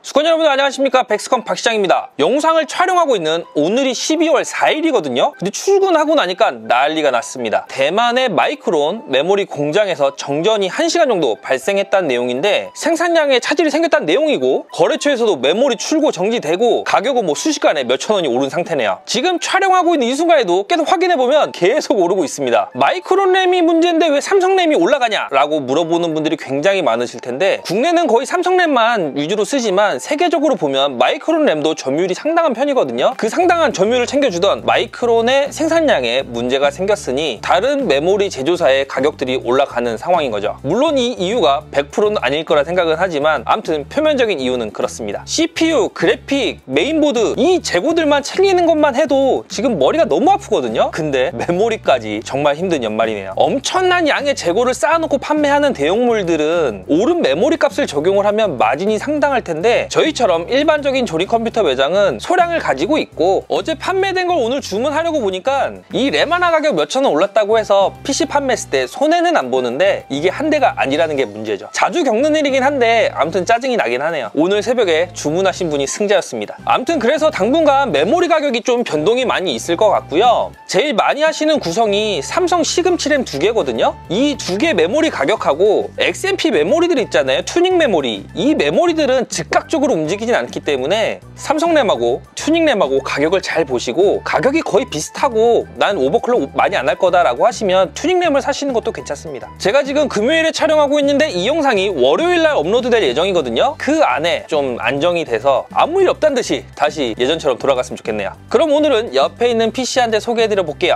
수건 여러분 안녕하십니까, 백스컴 박시장입니다. 영상을 촬영하고 있는 오늘이 12월 4일이거든요 근데 출근하고 나니까 난리가 났습니다. 대만의 마이크론 메모리 공장에서 정전이 1시간 정도 발생했다는 내용인데, 생산량에 차질이 생겼다는 내용이고, 거래처에서도 메모리 출고 정지되고, 가격은 뭐 순식간에 몇천 원이 오른 상태네요. 지금 촬영하고 있는 이 순간에도 계속 확인해보면 계속 오르고 있습니다. 마이크론 램이 문제인데 왜 삼성 램이 올라가냐 라고 물어보는 분들이 굉장히 많으실 텐데, 국내는 거의 삼성 램만 위주로 쓰지만 세계적으로 보면 마이크론 램도 점유율이 상당한 편이거든요. 그 상당한 점유율을 챙겨주던 마이크론의 생산량에 문제가 생겼으니 다른 메모리 제조사의 가격들이 올라가는 상황인 거죠. 물론 이 이유가 100%는 아닐 거라 생각은 하지만 아무튼 표면적인 이유는 그렇습니다. CPU, 그래픽, 메인보드 이 재고들만 챙기는 것만 해도 지금 머리가 너무 아프거든요. 근데 메모리까지 정말 힘든 연말이네요. 엄청난 양의 재고를 쌓아놓고 판매하는 대용물들은 오른 메모리 값을 적용을 하면 마진이 상당할 텐데, 저희처럼 일반적인 조립 컴퓨터 매장은 소량을 가지고 있고, 어제 판매된 걸 오늘 주문하려고 보니까 이 램 하나 가격 몇천 원 올랐다고 해서 PC 판매했을 때 손해는 안 보는데 이게 한 대가 아니라는 게 문제죠. 자주 겪는 일이긴 한데 아무튼 짜증이 나긴 하네요. 오늘 새벽에 주문하신 분이 승자였습니다. 아무튼 그래서 당분간 메모리 가격이 좀 변동이 많이 있을 것 같고요. 제일 많이 하시는 구성이 삼성 시금치 램 2개거든요 이 2개 메모리 가격하고 XMP 메모리들 있잖아요, 튜닝 메모리. 이 메모리들은 즉각적으로 움직이진 않기 때문에 삼성 램하고 튜닝 램하고 가격을 잘 보시고, 가격이 거의 비슷하고 난 오버클럭 많이 안 할 거다라고 하시면 튜닝 램을 사시는 것도 괜찮습니다. 제가 지금 금요일에 촬영하고 있는데 이 영상이 월요일날 업로드될 예정이거든요. 그 안에 좀 안정이 돼서 아무 일 없다는 듯이 다시 예전처럼 돌아갔으면 좋겠네요. 그럼 오늘은 옆에 있는 PC 한 대 소개해드려 볼게요.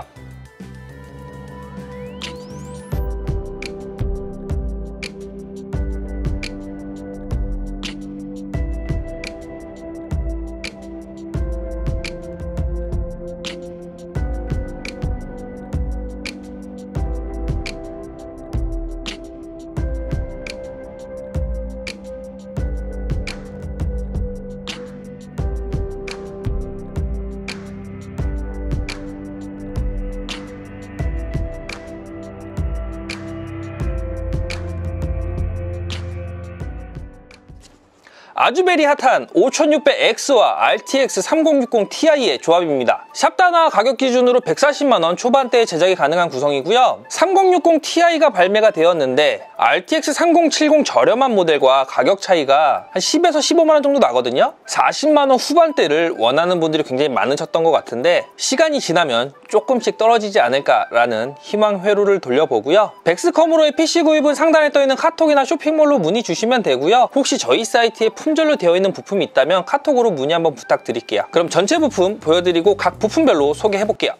아주베리 핫한 5600X와 RTX 3060 Ti의 조합입니다. 샵단화 가격 기준으로 140만원 초반대에 제작이 가능한 구성이고요. 3060 Ti가 발매가 되었는데 RTX 3070 저렴한 모델과 가격 차이가 한 10에서 15만원 정도 나거든요. 40만원 후반대를 원하는 분들이 굉장히 많으셨던 것 같은데, 시간이 지나면 조금씩 떨어지지 않을까라는 희망 회로를 돌려보고요. 백스컴으로의 PC 구입은 상단에 떠있는 카톡이나 쇼핑몰로 문의 주시면 되고요. 혹시 저희 사이트에 품절로 되어 있는 부품이 있다면 카톡으로 문의 한번 부탁드릴게요. 그럼 전체 부품 보여드리고 각 부품별로 소개해볼게요.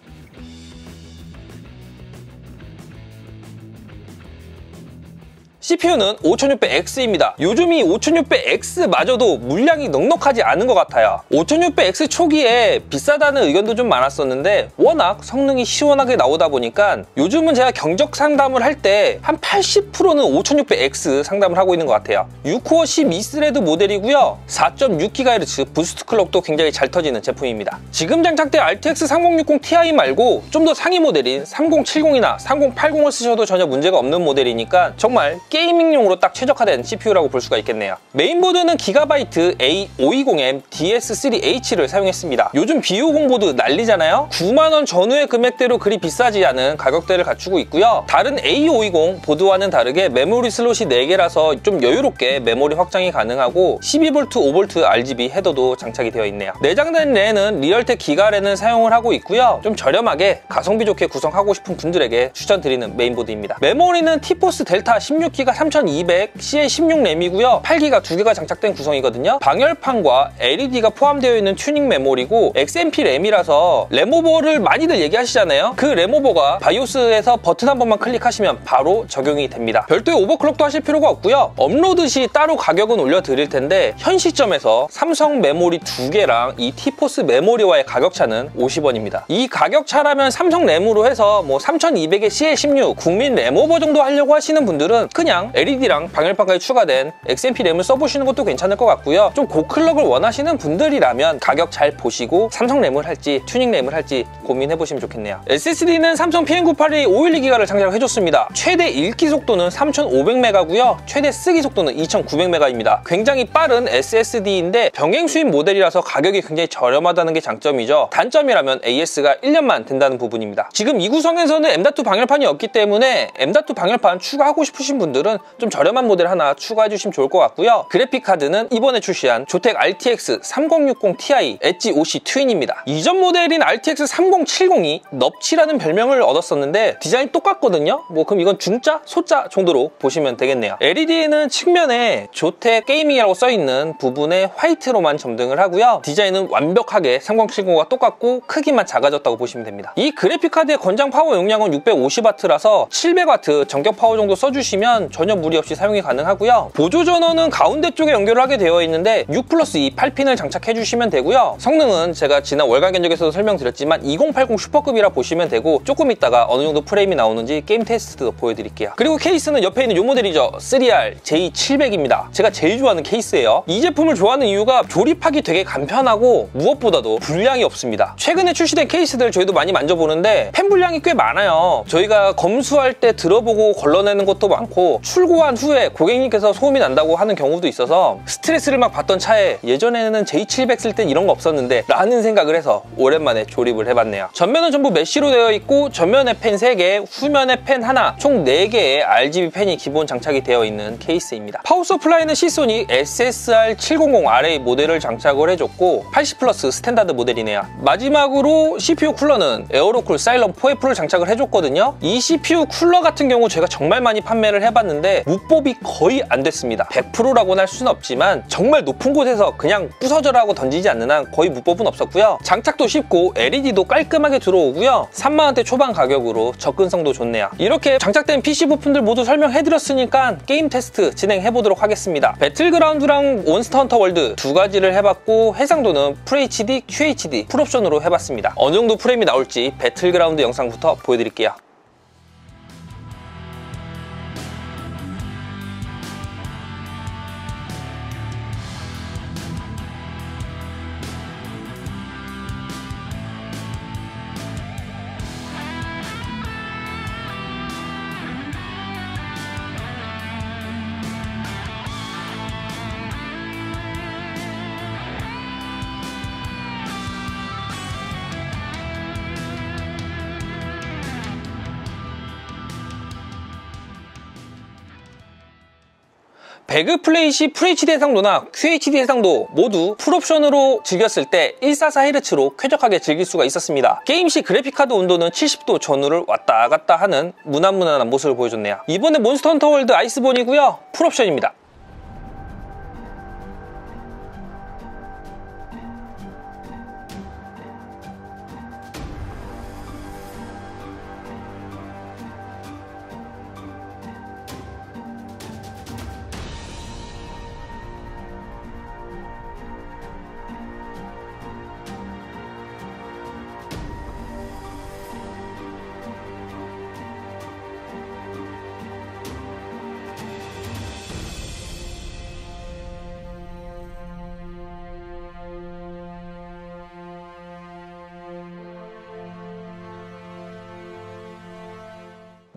CPU는 5600X입니다. 요즘 이 5600X마저도 물량이 넉넉하지 않은 것 같아요. 5600X 초기에 비싸다는 의견도 좀 많았었는데 워낙 성능이 시원하게 나오다 보니까 요즘은 제가 경적 상담을 할 때 한 80%는 5600X 상담을 하고 있는 것 같아요. 6코어 12스레드 모델이고요. 4.6GHz 부스트 클럭도 굉장히 잘 터지는 제품입니다. 지금 장착된 RTX 3060 Ti 말고 좀 더 상위 모델인 3070이나 3080을 쓰셔도 전혀 문제가 없는 모델이니까 정말 게이밍용으로 딱 최적화된 CPU라고 볼 수가 있겠네요. 메인보드는 기가바이트 A520M DS3H를 사용했습니다. 요즘 B50 보드 난리잖아요. 9만원 전후의 금액대로 그리 비싸지 않은 가격대를 갖추고 있고요. 다른 A520 보드와는 다르게 메모리 슬롯이 4개라서 좀 여유롭게 메모리 확장이 가능하고 12V, 5V RGB 헤더도 장착이 되어 있네요. 내장된 램은 리얼텍 기가램을 사용을 하고 있고요. 좀 저렴하게 가성비 좋게 구성하고 싶은 분들에게 추천드리는 메인보드입니다. 메모리는 티포스 델타 16GB 3200 CA16 램이고요. 8기가 2개가 장착된 구성이거든요. 방열판과 LED가 포함되어 있는 튜닝 메모리고 XMP 램이라서 램오버를 많이들 얘기하시잖아요. 그 램오버가 바이오스에서 버튼 한 번만 클릭하시면 바로 적용이 됩니다. 별도의 오버클럭도 하실 필요가 없고요. 업로드 시 따로 가격은 올려드릴 텐데 현 시점에서 삼성 메모리 2개랑 이 티포스 메모리와의 가격차는 50원입니다. 이 가격차라면 삼성 램으로 해서 뭐 3200에 CA16 국민 램오버 정도 하려고 하시는 분들은 그냥 그냥 LED랑 방열판까지 추가된 XMP 램을 써보시는 것도 괜찮을 것 같고요. 좀 고클럭을 원하시는 분들이라면 가격 잘 보시고 삼성 램을 할지 튜닝 램을 할지 고민해보시면 좋겠네요. SSD는 삼성 PM982 512기가를 장착을 해줬습니다. 최대 읽기 속도는 3500메가고요. 최대 쓰기 속도는 2900메가입니다. 굉장히 빠른 SSD인데 병행 수입 모델이라서 가격이 굉장히 저렴하다는 게 장점이죠. 단점이라면 AS가 1년만 된다는 부분입니다. 지금 이 구성에서는 M.2 방열판이 없기 때문에 M.2 방열판 추가하고 싶으신 분들은 좀 저렴한 모델 하나 추가해주시면 좋을 것 같고요. 그래픽카드는 이번에 출시한 조텍 RTX 3060 Ti 엣지 OC 트윈입니다. 이전 모델인 RTX 3070이 넙치라는 별명을 얻었었는데 디자인이 똑같거든요. 뭐 그럼 이건 중짜, 소짜 정도로 보시면 되겠네요. LED는 측면에 조텍 게이밍이라고 써있는 부분에 화이트로만 점등을 하고요. 디자인은 완벽하게 3070과 똑같고 크기만 작아졌다고 보시면 됩니다. 이 그래픽카드의 권장 파워 용량은 650W라서 700W 전격 파워 정도 써주시면 전혀 무리 없이 사용이 가능하고요. 보조 전원은 가운데 쪽에 연결을 하게 되어 있는데 6+2 8핀을 장착해 주시면 되고요. 성능은 제가 지난 월간 견적에서도 설명드렸지만 2080 슈퍼급이라 보시면 되고 조금 있다가 어느 정도 프레임이 나오는지 게임 테스트도 보여드릴게요. 그리고 케이스는 옆에 있는 이 모델이죠. 3R J700입니다. 제가 제일 좋아하는 케이스예요. 이 제품을 좋아하는 이유가 조립하기 되게 간편하고 무엇보다도 불량이 없습니다. 최근에 출시된 케이스들 저희도 많이 만져보는데 펜 불량이 꽤 많아요. 저희가 검수할 때 들어보고 걸러내는 것도 많고 출고한 후에 고객님께서 소음이 난다고 하는 경우도 있어서 스트레스를 막 받던 차에 예전에는 J700 쓸 땐 이런 거 없었는데 라는 생각을 해서 오랜만에 조립을 해봤네요. 전면은 전부 메쉬로 되어 있고 전면에 펜 3개, 후면에 펜 하나, 총 4개의 RGB 펜이 기본 장착이 되어 있는 케이스입니다. 파워 서플라이는 시소닉 SSR700RA 모델을 장착을 해줬고 80플러스 스탠다드 모델이네요. 마지막으로 CPU 쿨러는 에어로쿨 사일런 4F를 장착을 해줬거든요. 이 CPU 쿨러 같은 경우 제가 정말 많이 판매를 해봤는데 무법이 거의 안 됐습니다. 100%라고는 할 수는 없지만 정말 높은 곳에서 그냥 부서져라 하고 던지지 않는 한 거의 무법은 없었고요. 장착도 쉽고 LED도 깔끔하게 들어오고요. 3만원대 초반 가격으로 접근성도 좋네요. 이렇게 장착된 PC 부품들 모두 설명해드렸으니까 게임 테스트 진행해보도록 하겠습니다. 배틀그라운드랑 몬스터 헌터 월드 두 가지를 해봤고 해상도는 FHD, QHD 풀옵션으로 해봤습니다. 어느 정도 프레임이 나올지 배틀그라운드 영상부터 보여드릴게요. 배그 플레이시 FHD 해상도나 QHD 해상도 모두 풀옵션으로 즐겼을 때 144Hz로 쾌적하게 즐길 수가 있었습니다. 게임 시 그래픽카드 온도는 70도 전후를 왔다 갔다 하는 무난무난한 모습을 보여줬네요. 이번에 몬스터 헌터 월드 아이스본이고요. 풀옵션입니다.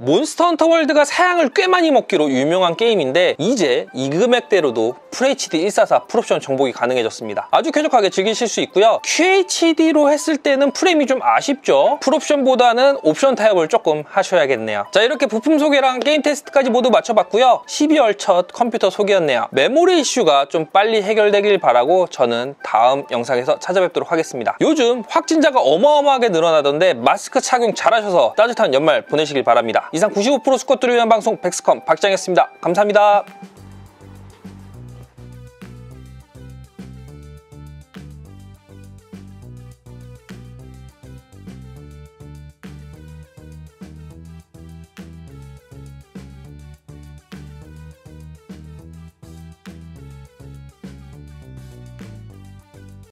몬스터 헌터 월드가 사양을 꽤 많이 먹기로 유명한 게임인데 이제 이 금액대로도 FHD 144 풀옵션 정복이 가능해졌습니다. 아주 쾌적하게 즐기실 수 있고요. QHD로 했을 때는 프레임이 좀 아쉽죠. 풀옵션보다는 옵션 타협을 조금 하셔야겠네요. 자, 이렇게 부품 소개랑 게임 테스트까지 모두 마쳐봤고요. 12월 첫 컴퓨터 소개였네요. 메모리 이슈가 좀 빨리 해결되길 바라고 저는 다음 영상에서 찾아뵙도록 하겠습니다. 요즘 확진자가 어마어마하게 늘어나던데 마스크 착용 잘하셔서 따뜻한 연말 보내시길 바랍니다. 이상 95% 수컷들을 위한 방송 백스컴 박장이었습니다. 감사합니다.